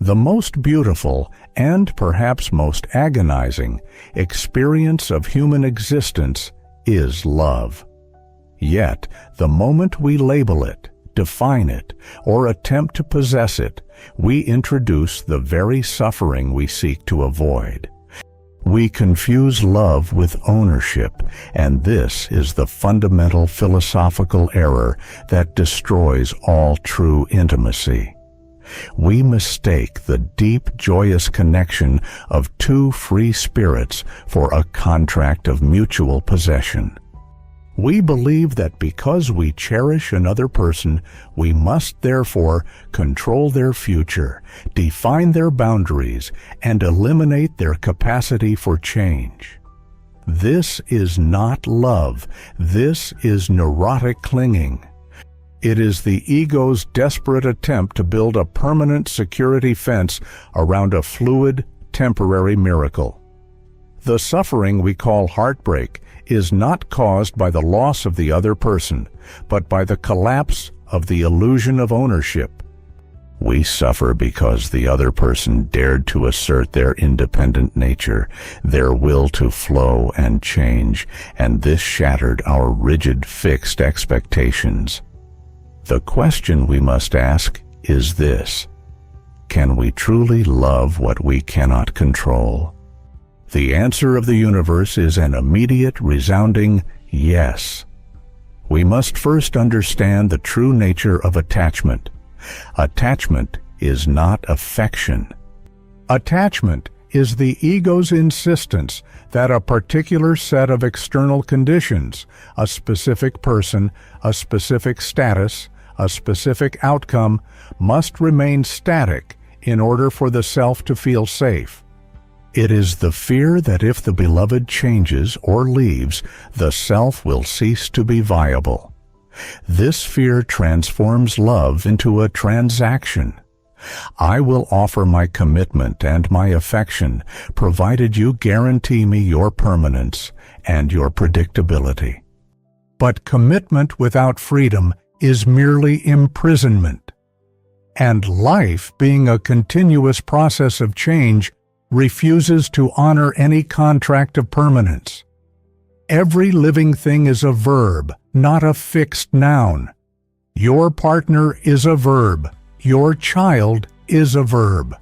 The most beautiful and perhaps most agonizing experience of human existence is love. Yet, the moment we label it, define it, or attempt to possess it, we introduce the very suffering we seek to avoid. We confuse love with ownership, and this is the fundamental philosophical error that destroys all true intimacy. We mistake the deep, joyous connection of two free spirits for a contract of mutual possession. We believe that because we cherish another person, we must therefore control their future, define their boundaries, and eliminate their capacity for change. This is not love. This is neurotic clinging. It is the ego's desperate attempt to build a permanent security fence around a fluid, temporary miracle. The suffering we call heartbreak is not caused by the loss of the other person, but by the collapse of the illusion of ownership. We suffer because the other person dared to assert their independent nature, their will to flow and change, and this shattered our rigid, fixed expectations. The question we must ask is this: can we truly love what we cannot control? The answer of the universe is an immediate, resounding yes. We must first understand the true nature of attachment. Attachment is not affection. Attachment is the ego's insistence that a particular set of external conditions, a specific person, a specific status, a specific outcome, must remain static in order for the self to feel safe. It is the fear that if the beloved changes or leaves, the self will cease to be viable. This fear transforms love into a transaction. I will offer my commitment and my affection, provided you guarantee me your permanence and your predictability. But commitment without freedom is merely imprisonment. And life, being a continuous process of change, refuses to honor any contract of permanence. Every living thing is a verb, not a fixed noun. Your partner is a verb. Your child is a verb.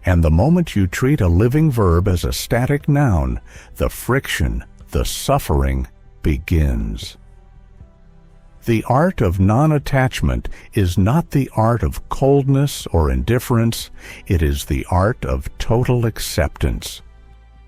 And the moment you treat a living verb as a static noun, the friction, the suffering begins. The art of non-attachment is not the art of coldness or indifference. It is the art of total acceptance.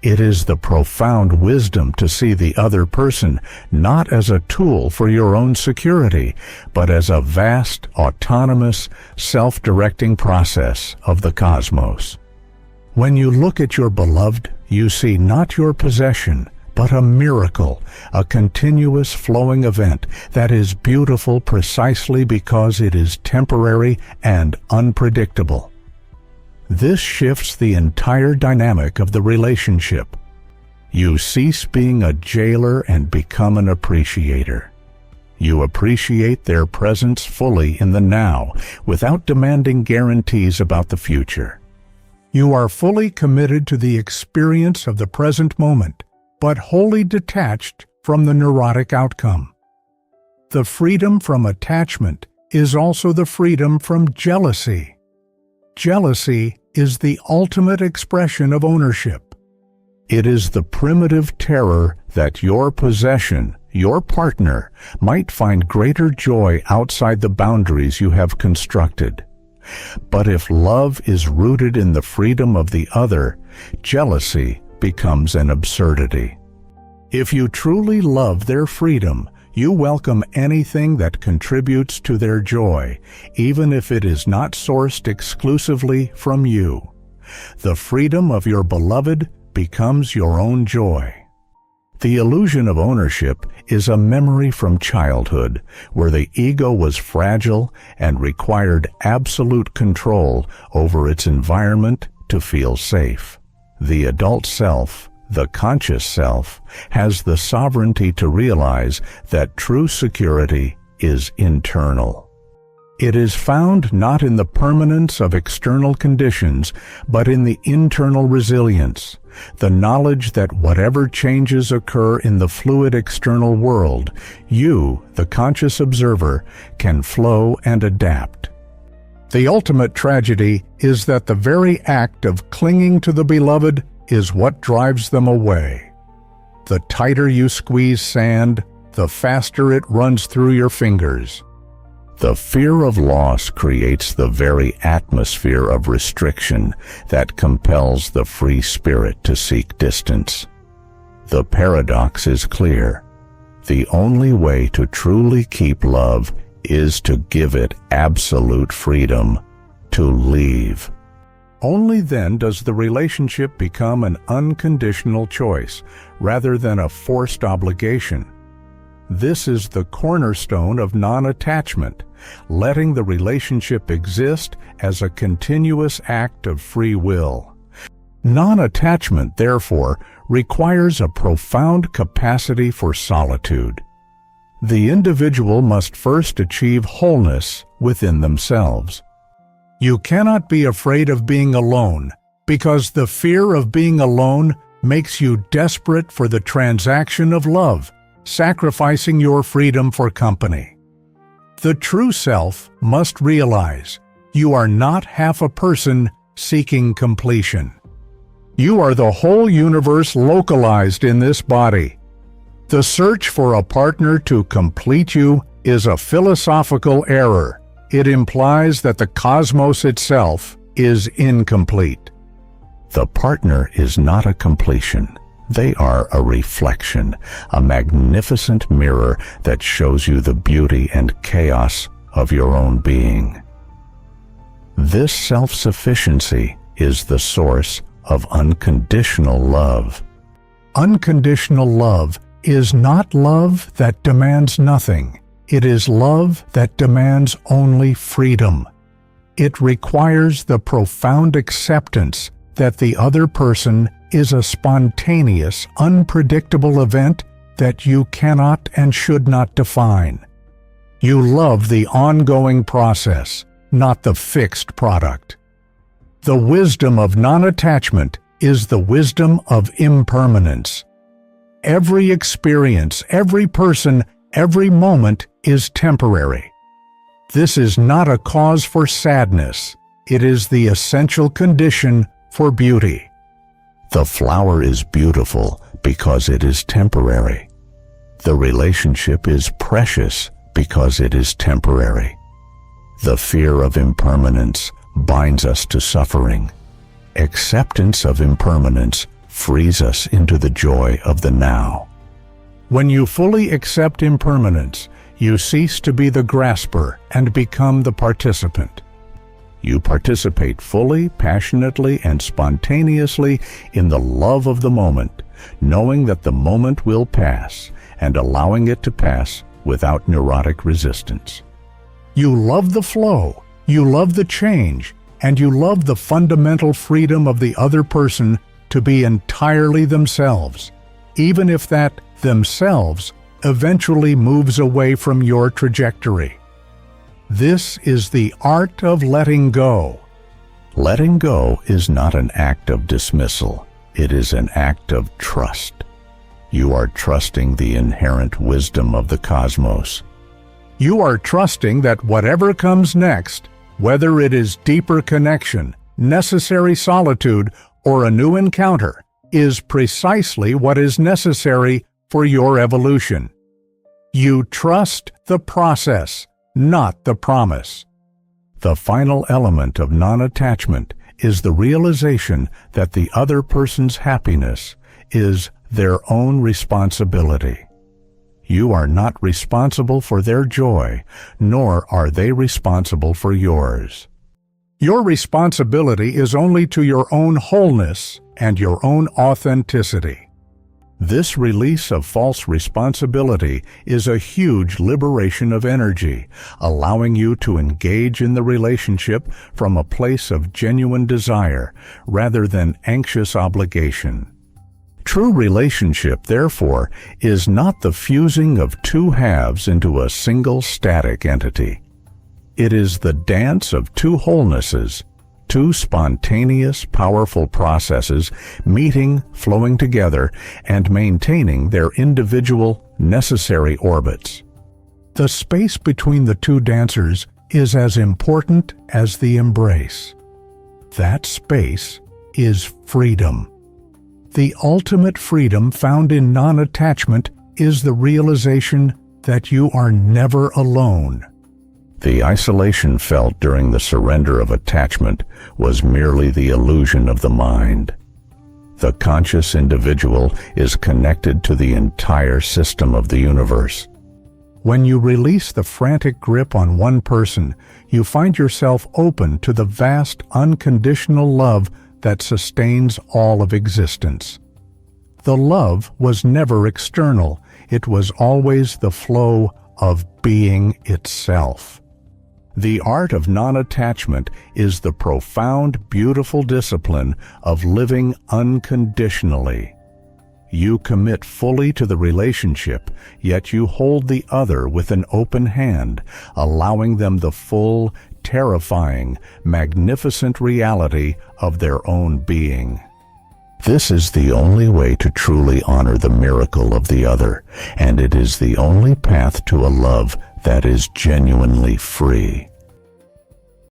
It is the profound wisdom to see the other person not as a tool for your own security, but as a vast, autonomous, self-directing process of the cosmos. When you look at your beloved, you see not your possession, but a miracle, a continuous flowing event that is beautiful precisely because it is temporary and unpredictable. This shifts the entire dynamic of the relationship. You cease being a jailer and become an appreciator. You appreciate their presence fully in the now, without demanding guarantees about the future. You are fully committed to the experience of the present moment, but wholly detached from the neurotic outcome. The freedom from attachment is also the freedom from jealousy. Jealousy is the ultimate expression of ownership. It is the primitive terror that your possession, your partner, might find greater joy outside the boundaries you have constructed. But if love is rooted in the freedom of the other, jealousy becomes an absurdity. If you truly love their freedom, you welcome anything that contributes to their joy, even if it is not sourced exclusively from you. The freedom of your beloved becomes your own joy. The illusion of ownership is a memory from childhood, where the ego was fragile and required absolute control over its environment to feel safe. The adult self, the conscious self, has the sovereignty to realize that true security is internal. It is found not in the permanence of external conditions, but in the internal resilience, the knowledge that whatever changes occur in the fluid external world, you, the conscious observer, can flow and adapt. The ultimate tragedy is that the very act of clinging to the beloved is what drives them away. The tighter you squeeze sand, the faster it runs through your fingers. The fear of loss creates the very atmosphere of restriction that compels the free spirit to seek distance. The paradox is clear. The only way to truly keep love is to give it absolute freedom to leave. Only then does the relationship become an unconditional choice rather than a forced obligation. This is the cornerstone of non-attachment, letting the relationship exist as a continuous act of free will. Non-attachment, therefore, requires a profound capacity for solitude. The individual must first achieve wholeness within themselves. You cannot be afraid of being alone, because the fear of being alone makes you desperate for the transaction of love, sacrificing your freedom for company. The true self must realize you are not half a person seeking completion. You are the whole universe localized in this body. The search for a partner to complete you is a philosophical error. It implies that the cosmos itself is incomplete. The partner is not a completion. They are a reflection, a magnificent mirror that shows you the beauty and chaos of your own being. This self-sufficiency is the source of unconditional love. Unconditional love is not love that demands nothing. It is love that demands only freedom. It requires the profound acceptance that the other person is a spontaneous, unpredictable event that you cannot and should not define. You love the ongoing process, not the fixed product. The wisdom of non-attachment is the wisdom of impermanence. Every experience, every person, every moment is temporary. This is not a cause for sadness. It is the essential condition for beauty. The flower is beautiful because it is temporary. The relationship is precious because it is temporary. The fear of impermanence binds us to suffering. Acceptance of impermanence frees us into the joy of the now. When you fully accept impermanence, you cease to be the grasper and become the participant. You participate fully, passionately, and spontaneously in the love of the moment, knowing that the moment will pass and allowing it to pass without neurotic resistance. You love the flow, you love the change, and you love the fundamental freedom of the other person to be entirely themselves, even if that themselves eventually moves away from your trajectory. This is the art of letting go. Letting go is not an act of dismissal. It is an act of trust. You are trusting the inherent wisdom of the cosmos. You are trusting that whatever comes next, whether it is deeper connection, necessary solitude, or a new encounter, is precisely what is necessary for your evolution. You trust the process, not the promise. The final element of non-attachment is the realization that the other person's happiness is their own responsibility. You are not responsible for their joy, nor are they responsible for yours. Your responsibility is only to your own wholeness and your own authenticity. This release of false responsibility is a huge liberation of energy, allowing you to engage in the relationship from a place of genuine desire rather than anxious obligation. True relationship, therefore, is not the fusing of two halves into a single static entity. It is the dance of two wholenesses, two spontaneous, powerful processes meeting, flowing together, and maintaining their individual, necessary orbits. The space between the two dancers is as important as the embrace. That space is freedom. The ultimate freedom found in non-attachment is the realization that you are never alone. The isolation felt during the surrender of attachment was merely the illusion of the mind. The conscious individual is connected to the entire system of the universe. When you release the frantic grip on one person, you find yourself open to the vast, unconditional love that sustains all of existence. The love was never external. It was always the flow of being itself. The art of non-attachment is the profound, beautiful discipline of living unconditionally. You commit fully to the relationship, yet you hold the other with an open hand, allowing them the full, terrifying, magnificent reality of their own being. This is the only way to truly honor the miracle of the other, and it is the only path to a love that is genuinely free.